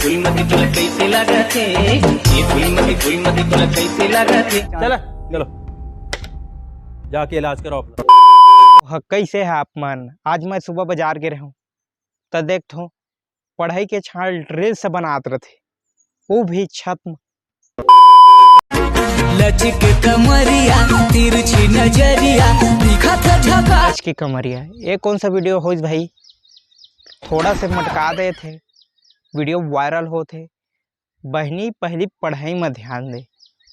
फूलमती तोला कैसे लागथे, ये फूलमती तोला कैसे लागथे। चलो चलो जाके इलाज करो अपना। कैसे है आप मन? आज मैं सुबह बाजार गए रहूँ तो देखो पढ़ाई के छाल ड्रेस बनात रथे, वो भी छत में। लचक कमरिया तिरछी नजरिया दिखत झका। आज की कमरिया ये कौन सा वीडियो हो भाई? थोड़ा से मटका दे थे, वीडियो वायरल होते। बहनी पहली पढ़ाई में ध्यान दे,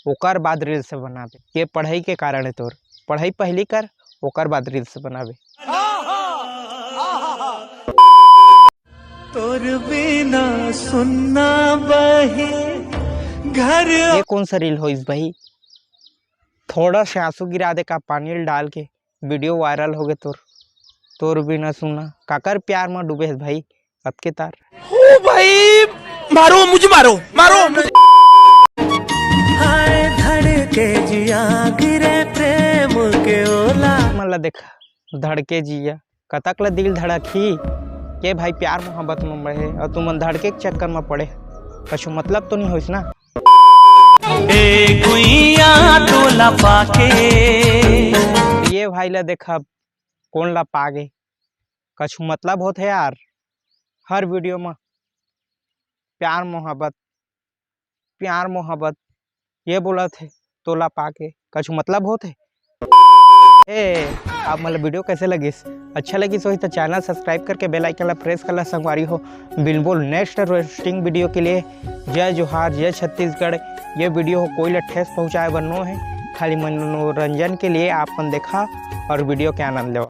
ओकर बाद रील्स बनावे। ये पढ़ाई के कारण है तोर। पढ़ाई पहली कर, ओकर बाद रील्स बनावे। तोर बिना सुनना बहे घर। ये कौन सा रील हो भाई? थोड़ा से आंसू गिरा दे का पानी डाल के, वीडियो वायरल हो गए तोर बिना सुना। काकर प्यार में डूबे है भाई अब के तार। ओ भाई मारो मुझे, मारो मुझे। हाय धड़के जिया गिरे प्रेम के ओला। मतलब देखा धड़के जिया कतक ला दिल धड़की के भाई प्यार मोहब्बत में रहे और तुम धड़के के चक्कर में पड़े। कछु मतलब तो नहीं होइस ना। ए गुइया टोला पाके ये भाई ला देखा कौन ला पागे, कछु मतलब होते यार। हर वीडियो में प्यार मोहब्बत ये बोला थे, तोला पाके कछु मतलब होते। आप मतलब वीडियो कैसे लगिस? अच्छा लगी तो चैनल सब्सक्राइब करके बेल आइकन ला प्रेस कर ला संगवारी हो। बिल्कुल नेक्स्ट रोस्टिंग वीडियो के लिए जय जोहार, जय छत्तीसगढ़। ये वीडियो हो कोई ठेस पहुँचाए बननो है, खाली मनोरंजन के लिए आपन देखा और वीडियो के आनंद लो।